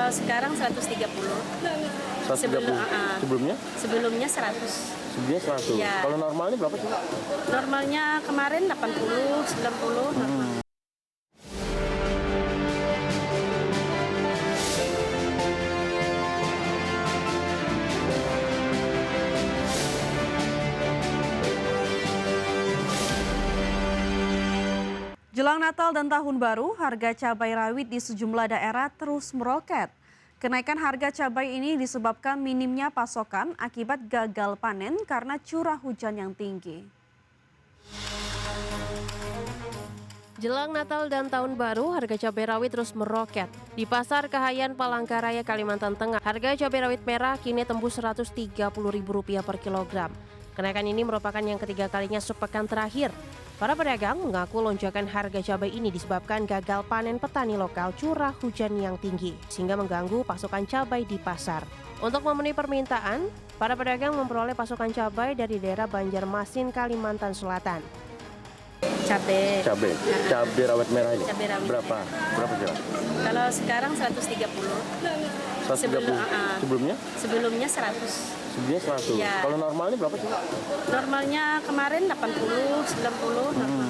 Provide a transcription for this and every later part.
Kalau sekarang 130. 130. Sebelumnya? Sebelumnya 100. Sebelumnya 100. Iya. Kalau normalnya berapa sih, Pak? Normalnya kemarin 80, 90 normal. Jelang Natal dan Tahun Baru, harga cabai rawit di sejumlah daerah terus meroket. Kenaikan harga cabai ini disebabkan minimnya pasokan akibat gagal panen karena curah hujan yang tinggi. Jelang Natal dan Tahun Baru, harga cabai rawit terus meroket. Di Pasar Kahayan Palangkaraya, Kalimantan Tengah, harga cabai rawit merah kini tembus Rp130.000 per kilogram. Kenaikan ini merupakan yang ketiga kalinya sepekan terakhir. Para pedagang mengaku lonjakan harga cabai ini disebabkan gagal panen petani lokal curah hujan yang tinggi, sehingga mengganggu pasokan cabai di pasar. Untuk memenuhi permintaan, para pedagang memperoleh pasokan cabai dari daerah Banjarmasin, Kalimantan Selatan. Cabai. Cabai rawit merah ini. Cabai rawit Berapa kira? Kalau sekarang 130. 130. Sebelumnya? Sebelumnya 100. Sebelumnya 100. Iya. Kalau normalnya berapa sih, Pak? Normalnya kemarin 80, 90 normal.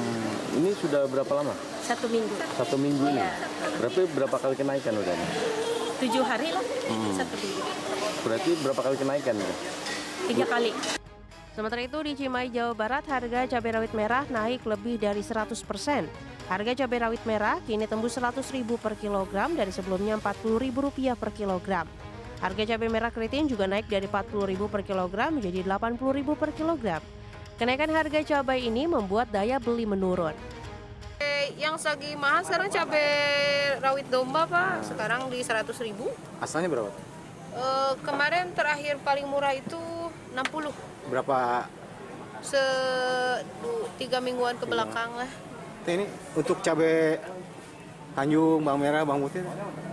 Ini sudah berapa lama? 1 minggu. 1 minggu ini. Iya. Berarti berapa kali kenaikan udah nih? 7 hari lah, 1 minggu. Berarti berapa kali kenaikan ya? 3 kali. Sementara itu di Cimahi, Jawa Barat, harga cabai rawit merah naik lebih dari 100%. Harga cabai rawit merah kini tembus Rp100.000 per kilogram dari sebelumnya Rp40.000 per kilogram. Harga cabai merah keriting juga naik dari Rp40.000 per kilogram menjadi Rp80.000 per kilogram. Kenaikan harga cabai ini membuat daya beli menurun. Yang lagi mahal sekarang cabai rawit domba, Pak. Sekarang di 100.000. Asalnya berapa? Kemarin terakhir paling murah itu 60. Berapa? 3 mingguan ke belakang lah. Ini untuk cabai Tanjung, bawang merah, bawang putih.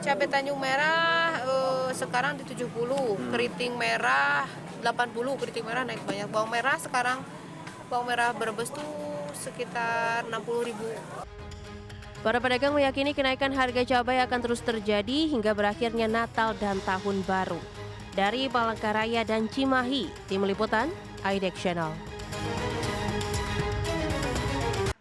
Cabai Tanjung Merah sekarang di 70. Keriting merah 80. Keriting merah naik banyak. Bawang merah sekarang, bawang merah Brebes tuh sekitar 60.000. Para pedagang meyakini kenaikan harga cabai akan terus terjadi hingga berakhirnya Natal dan Tahun Baru. Dari Palangkaraya dan Cimahi, Tim Liputan, IDEX Channel.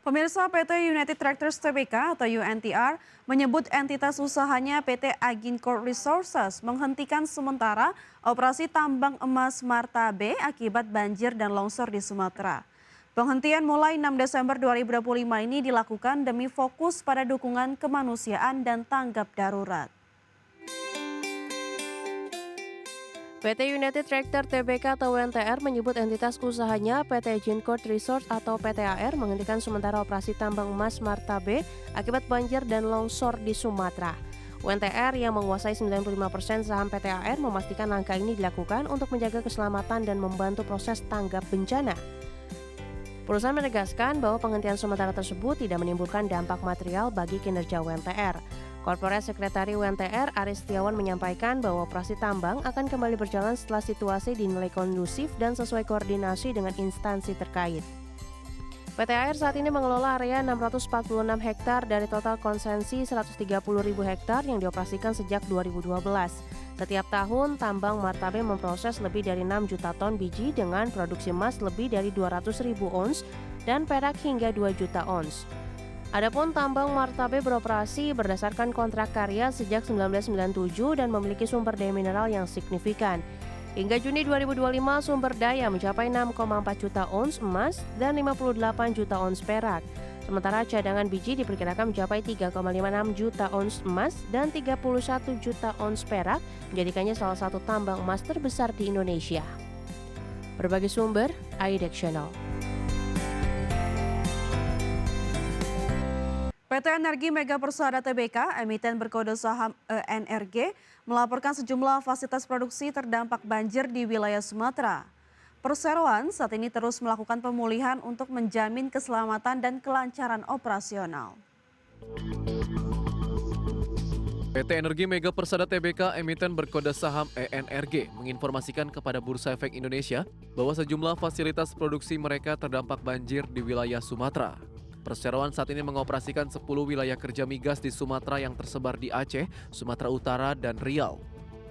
Pemirsa, PT United Tractors Tbk atau UNTR menyebut entitas usahanya PT Agincorp Resources menghentikan sementara operasi tambang emas Marta B akibat banjir dan longsor di Sumatera. Penghentian mulai 6 Desember 2025 ini dilakukan demi fokus pada dukungan kemanusiaan dan tanggap darurat. PT United Tractor Tbk atau UNTR menyebut entitas usahanya PT Agincorp Resources atau PTAR menghentikan sementara operasi tambang emas Marta B akibat banjir dan longsor di Sumatera. UNTR yang menguasai 95% saham PTAR memastikan langkah ini dilakukan untuk menjaga keselamatan dan membantu proses tanggap bencana. Perusahaan menegaskan bahwa penghentian sementara tersebut tidak menimbulkan dampak material bagi kinerja UNTR. Korporat Sekretari UNTR Aris Setiawan menyampaikan bahwa operasi tambang akan kembali berjalan setelah situasi dinilai kondusif dan sesuai koordinasi dengan instansi terkait. PTAR saat ini mengelola area 646 hektar dari total konsensi 130.000 hektar yang dioperasikan sejak 2012. Setiap tahun, tambang Marta B memproses lebih dari 6 juta ton biji dengan produksi emas lebih dari 200.000 ons dan perak hingga 2 juta ons. Adapun tambang Marta B beroperasi berdasarkan kontrak karya sejak 1997 dan memiliki sumber daya mineral yang signifikan. Hingga Juni 2025 sumber daya mencapai 6,4 juta ons emas dan 58 juta ons perak. Sementara cadangan biji diperkirakan mencapai 3,56 juta ons emas dan 31 juta ons perak, menjadikannya salah satu tambang emas terbesar di Indonesia. Berbagai sumber, IDEX Channel. PT Energi Mega Persada Tbk, emiten berkode saham ENRG, melaporkan sejumlah fasilitas produksi terdampak banjir di wilayah Sumatera. Perseroan saat ini terus melakukan pemulihan untuk menjamin keselamatan dan kelancaran operasional. PT Energi Mega Persada Tbk, emiten berkode saham ENRG, menginformasikan kepada Bursa Efek Indonesia bahwa sejumlah fasilitas produksi mereka terdampak banjir di wilayah Sumatera. Perseroan saat ini mengoperasikan 10 wilayah kerja migas di Sumatera yang tersebar di Aceh, Sumatera Utara, dan Riau.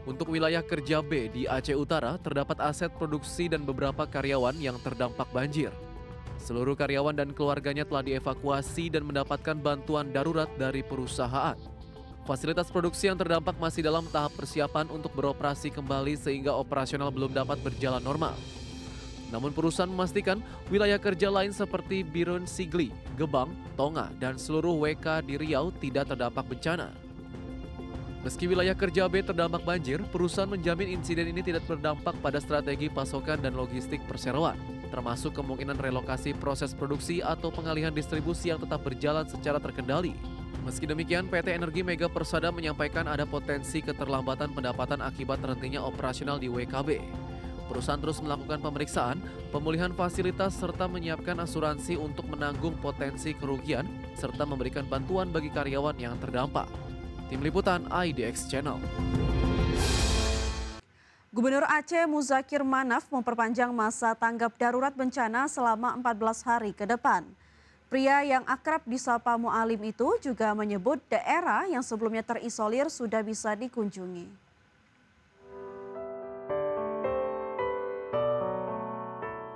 Untuk wilayah kerja B di Aceh Utara, terdapat aset produksi dan beberapa karyawan yang terdampak banjir. Seluruh karyawan dan keluarganya telah dievakuasi dan mendapatkan bantuan darurat dari perusahaan. Fasilitas produksi yang terdampak masih dalam tahap persiapan untuk beroperasi kembali sehingga operasional belum dapat berjalan normal. Namun perusahaan memastikan wilayah kerja lain seperti Birun Sigli, Gebang, Tonga, dan seluruh WK di Riau tidak terdampak bencana. Meski wilayah kerja B terdampak banjir, perusahaan menjamin insiden ini tidak berdampak pada strategi pasokan dan logistik perseroan, termasuk kemungkinan relokasi proses produksi atau pengalihan distribusi yang tetap berjalan secara terkendali. Meski demikian, PT Energi Mega Persada menyampaikan ada potensi keterlambatan pendapatan akibat terhentinya operasional di WKB. Perusahaan terus melakukan pemeriksaan, pemulihan fasilitas, serta menyiapkan asuransi untuk menanggung potensi kerugian, serta memberikan bantuan bagi karyawan yang terdampak. Tim Liputan IDX Channel. Gubernur Aceh Muzakir Manaf memperpanjang masa tanggap darurat bencana selama 14 hari ke depan. Pria yang akrab disapa Mu'alim itu juga menyebut daerah yang sebelumnya terisolir sudah bisa dikunjungi.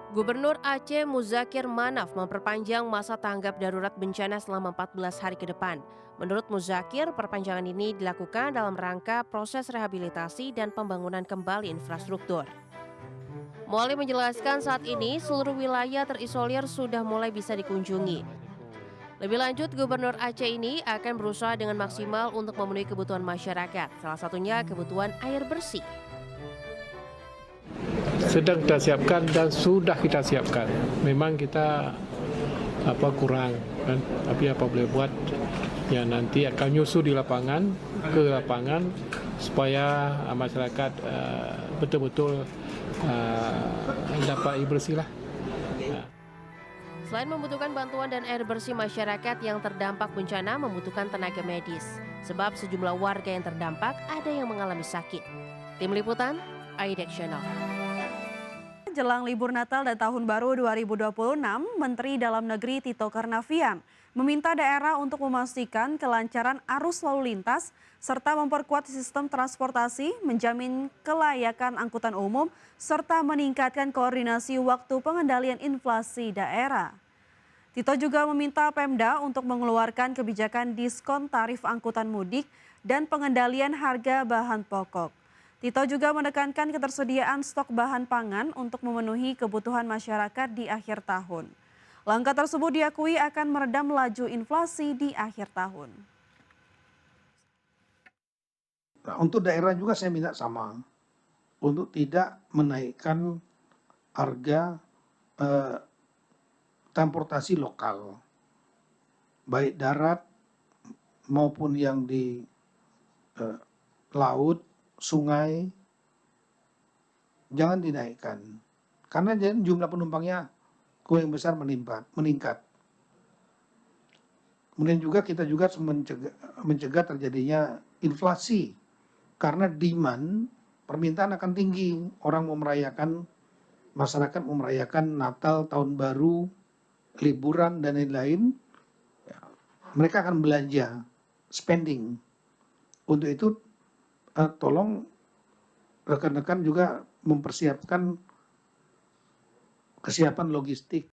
Gubernur Aceh Muzakir Manaf memperpanjang masa tanggap darurat bencana selama 14 hari ke depan. Menurut Muzakir, perpanjangan ini dilakukan dalam rangka proses rehabilitasi dan pembangunan kembali infrastruktur. Mu'alim menjelaskan saat ini seluruh wilayah terisolir sudah mulai bisa dikunjungi. Lebih lanjut, Gubernur Aceh ini akan berusaha dengan maksimal untuk memenuhi kebutuhan masyarakat, salah satunya kebutuhan air bersih. Sedang kita siapkan dan sudah kita siapkan. Memang kita kurang kan, tapi apa boleh buat, ya nanti akan nyusul di lapangan, ke lapangan supaya masyarakat betul-betul dapat air bersih lah. Selain membutuhkan bantuan dan air bersih, masyarakat yang terdampak bencana membutuhkan tenaga medis. Sebab sejumlah warga yang terdampak ada yang mengalami sakit. Tim Liputan IDX Channel. Jelang libur Natal dan Tahun Baru 2026, Menteri Dalam Negeri Tito Karnavian meminta daerah untuk memastikan kelancaran arus lalu lintas serta memperkuat sistem transportasi, menjamin kelayakan angkutan umum, serta meningkatkan koordinasi waktu pengendalian inflasi daerah. Tito juga meminta Pemda untuk mengeluarkan kebijakan diskon tarif angkutan mudik dan pengendalian harga bahan pokok. Tito juga menekankan ketersediaan stok bahan pangan untuk memenuhi kebutuhan masyarakat di akhir tahun. Langkah tersebut diakui akan meredam laju inflasi di akhir tahun. Nah, untuk daerah juga saya minta sama, untuk tidak menaikkan harga transportasi lokal, baik darat maupun yang di laut, sungai, jangan dinaikkan. Karena jumlah penumpangnya yang besar meningkat. Kemudian juga kita juga mencegah terjadinya inflasi. Karena demand, permintaan akan tinggi. Orang mau merayakan, masyarakat mau merayakan Natal, Tahun Baru, liburan, dan lain-lain. Mereka akan belanja, spending. Untuk itu, tolong rekan-rekan juga mempersiapkan kesiapan logistik.